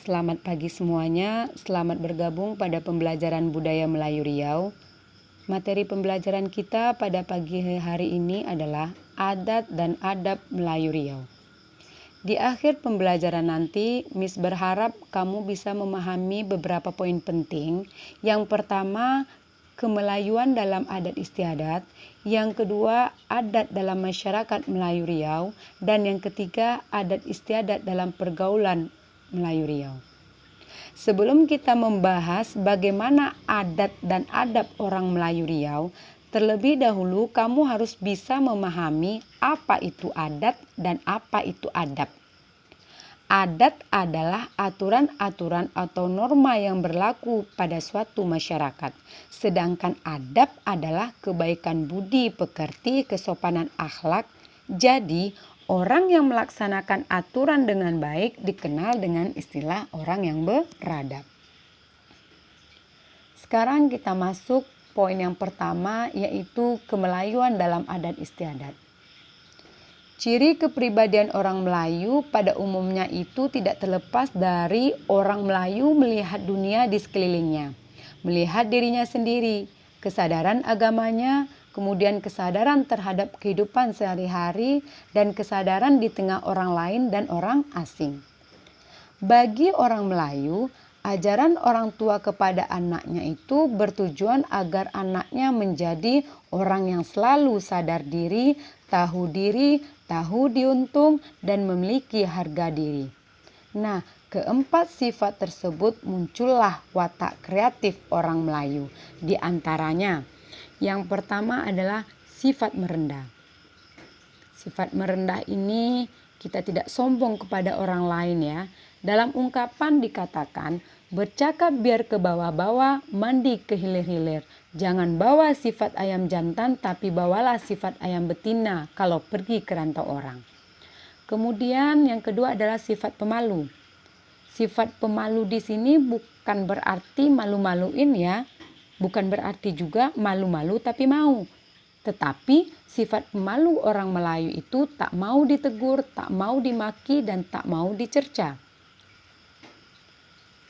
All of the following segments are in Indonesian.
Selamat pagi semuanya, selamat bergabung pada pembelajaran Budaya Melayu Riau. Materi pembelajaran kita pada pagi hari ini adalah adat dan adab Melayu Riau. Di akhir pembelajaran nanti, Miss berharap kamu bisa memahami beberapa poin penting. Yang pertama, kemelayuan dalam adat istiadat. Yang kedua, adat dalam masyarakat Melayu Riau. Dan yang ketiga, adat istiadat dalam pergaulan Melayu Riau. Sebelum kita membahas bagaimana adat dan adab orang Melayu Riau, terlebih dahulu kamu harus bisa memahami apa itu adat dan apa itu adab. Adat adalah aturan-aturan atau norma yang berlaku pada suatu masyarakat. Sedangkan adab adalah kebaikan budi pekerti, kesopanan akhlak. Jadi, orang yang melaksanakan aturan dengan baik dikenal dengan istilah orang yang beradab. Sekarang kita masuk poin yang pertama, yaitu kemelayuan dalam adat istiadat. Ciri kepribadian orang Melayu pada umumnya itu tidak terlepas dari orang Melayu melihat dunia di sekelilingnya, melihat dirinya sendiri, kesadaran agamanya, kemudian kesadaran terhadap kehidupan sehari-hari, dan kesadaran di tengah orang lain dan orang asing. Bagi orang Melayu, ajaran orang tua kepada anaknya itu bertujuan agar anaknya menjadi orang yang selalu sadar diri, tahu diuntung, dan memiliki harga diri. Nah, keempat sifat tersebut muncullah watak kreatif orang Melayu. Di antaranya, yang pertama adalah sifat merendah. Sifat merendah ini kita tidak sombong kepada orang lain ya. Dalam ungkapan dikatakan, bercakap biar ke bawah-bawah, mandi ke hilir-hilir. Jangan bawa sifat ayam jantan, tapi bawalah sifat ayam betina kalau pergi ke rantau orang. Kemudian yang kedua adalah sifat pemalu. Sifat pemalu di sini bukan berarti malu-maluin ya. Bukan berarti juga malu-malu tapi mau. Tetapi sifat pemalu orang Melayu itu tak mau ditegur, tak mau dimaki, dan tak mau dicerca.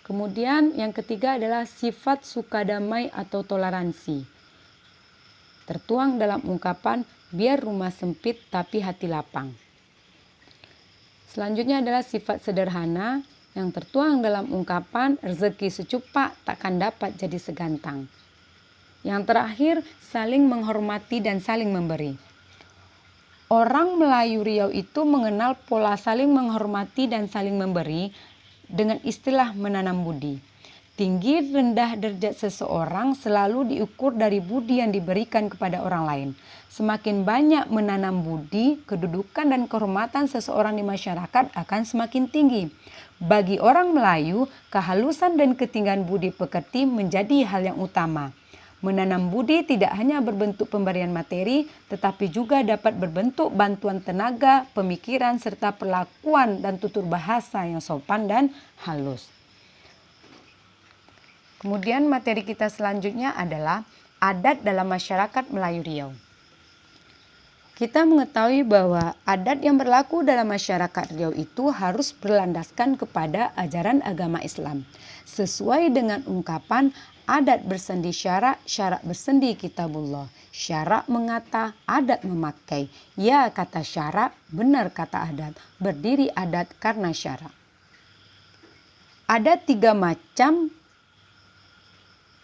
Kemudian yang ketiga adalah sifat sukadamai atau toleransi. Tertuang dalam ungkapan, biar rumah sempit tapi hati lapang. Selanjutnya adalah sifat sederhana yang tertuang dalam ungkapan, rezeki secupak takkan dapat jadi segantang. Yang terakhir, saling menghormati dan saling memberi. Orang Melayu Riau itu mengenal pola saling menghormati dan saling memberi dengan istilah menanam budi. Tinggi rendah derajat seseorang selalu diukur dari budi yang diberikan kepada orang lain. Semakin banyak menanam budi, kedudukan dan kehormatan seseorang di masyarakat akan semakin tinggi. Bagi orang Melayu, kehalusan dan ketinggian budi pekerti menjadi hal yang utama. Menanam budi tidak hanya berbentuk pemberian materi, tetapi juga dapat berbentuk bantuan tenaga, pemikiran, serta perlakuan dan tutur bahasa yang sopan dan halus. Kemudian materi kita selanjutnya adalah adat dalam masyarakat Melayu Riau. Kita mengetahui bahwa adat yang berlaku dalam masyarakat Riau itu harus berlandaskan kepada ajaran agama Islam. Sesuai dengan ungkapan, adat bersendi syarak, syarak bersendi kitabullah. Syarak mengata, adat memakai. Ya kata syarak, benar kata adat. Berdiri adat karena syarak. Ada 3 macam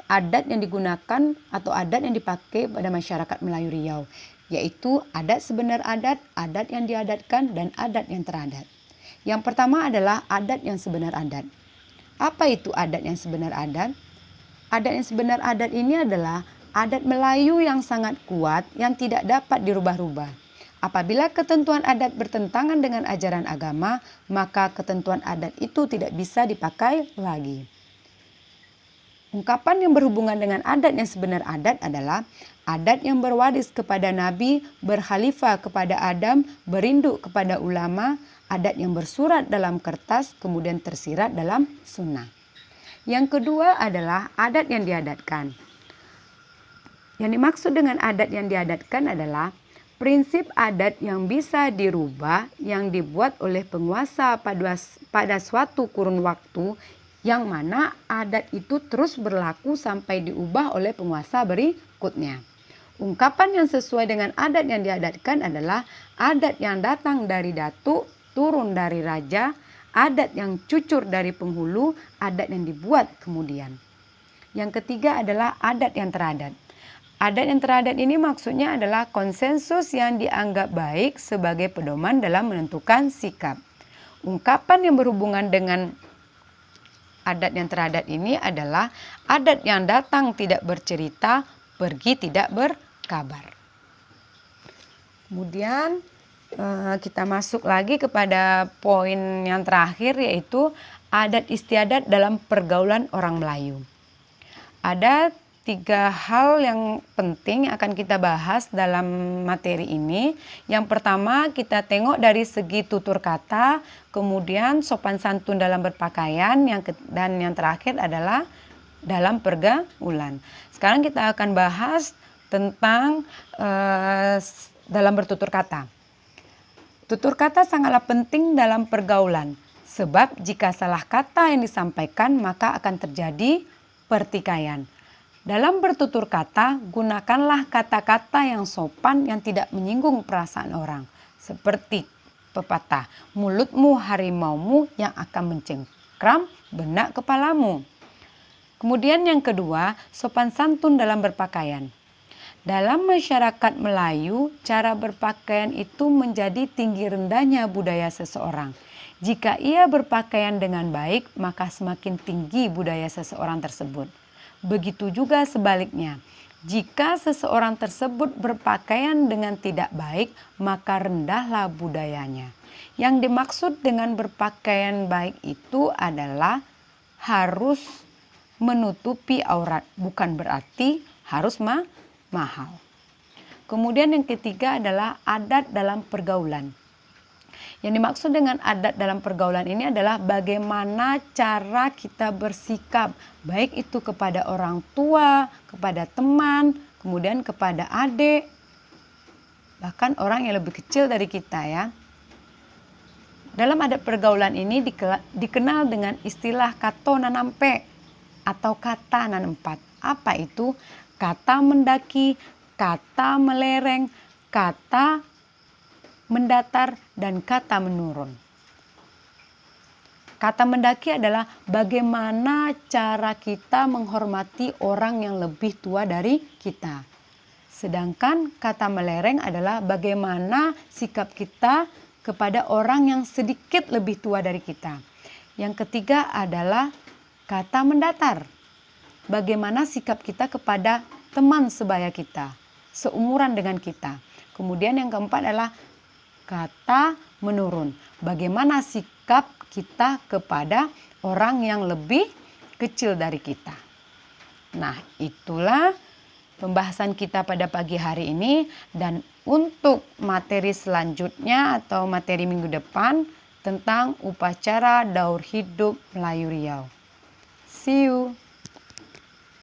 adat yang digunakan atau adat yang dipakai pada masyarakat Melayu Riau, yaitu adat sebenar adat yang diadatkan, dan adat yang teradat. Yang pertama adalah adat yang sebenar adat. Apa itu adat yang sebenar adat? Adat yang sebenar adat ini adalah adat Melayu yang sangat kuat yang tidak dapat dirubah-rubah. Apabila ketentuan adat bertentangan dengan ajaran agama, maka ketentuan adat itu tidak bisa dipakai lagi. Ungkapan yang berhubungan dengan adat yang sebenar adat adalah adat yang berwaris kepada Nabi, berkhalifah kepada Adam, berinduk kepada ulama, adat yang bersurat dalam kertas, kemudian tersirat dalam sunnah. Yang kedua adalah adat yang diadatkan. Yang dimaksud dengan adat yang diadatkan adalah Prinsip adat yang bisa dirubah yang dibuat oleh penguasa pada suatu kurun waktu, yang mana adat itu terus berlaku sampai diubah oleh penguasa berikutnya. Ungkapan yang sesuai dengan adat yang diadatkan adalah adat yang datang dari datuk, turun dari raja, adat yang cucur dari penghulu, adat yang dibuat kemudian. Yang ketiga adalah adat yang teradat. Adat yang teradat ini maksudnya adalah konsensus yang dianggap baik sebagai pedoman dalam menentukan sikap. Ungkapan yang berhubungan dengan adat yang teradat ini adalah adat yang datang tidak bercerita, pergi tidak berkabar. Kemudian kita masuk lagi kepada poin yang terakhir, yaitu adat istiadat dalam pergaulan orang Melayu. Ada 3 hal yang penting yang akan kita bahas dalam materi ini. Yang pertama, kita tengok dari segi tutur kata, kemudian sopan santun dalam berpakaian, dan yang terakhir adalah dalam pergaulan. Sekarang kita akan bahas tentang dalam bertutur kata. Tutur kata sangatlah penting dalam pergaulan, sebab jika salah kata yang disampaikan maka akan terjadi pertikaian. Dalam bertutur kata, gunakanlah kata-kata yang sopan yang tidak menyinggung perasaan orang. Seperti pepatah, mulutmu harimaumu yang akan mencengkram benak kepalamu. Kemudian yang kedua, sopan santun dalam berpakaian. Dalam masyarakat Melayu, cara berpakaian itu menjadi tinggi rendahnya budaya seseorang. Jika ia berpakaian dengan baik, maka semakin tinggi budaya seseorang tersebut. Begitu juga sebaliknya, jika seseorang tersebut berpakaian dengan tidak baik, maka rendahlah budayanya. Yang dimaksud dengan berpakaian baik itu adalah harus menutupi aurat, bukan berarti harus mahal. Kemudian yang ketiga adalah adat dalam pergaulan. Yang dimaksud dengan adat dalam pergaulan ini adalah bagaimana cara kita bersikap, baik itu kepada orang tua, kepada teman, kemudian kepada adik, bahkan orang yang lebih kecil dari kita ya. Dalam adat pergaulan ini dikenal dengan istilah kato nanampe atau kata nanempat. Apa itu? Kata mendaki, kata melereng, kata mendatar, dan kata menurun. Kata mendaki adalah bagaimana cara kita menghormati orang yang lebih tua dari kita. Sedangkan kata melereng adalah bagaimana sikap kita kepada orang yang sedikit lebih tua dari kita. Yang ketiga adalah kata mendatar. Bagaimana sikap kita kepada teman sebaya kita, seumuran dengan kita. Kemudian yang keempat adalah kata menurun. Bagaimana sikap kita kepada orang yang lebih kecil dari kita. Nah, itulah pembahasan kita pada pagi hari ini. Dan untuk materi selanjutnya atau materi minggu depan tentang upacara Daur Hidup Melayu Riau. See you.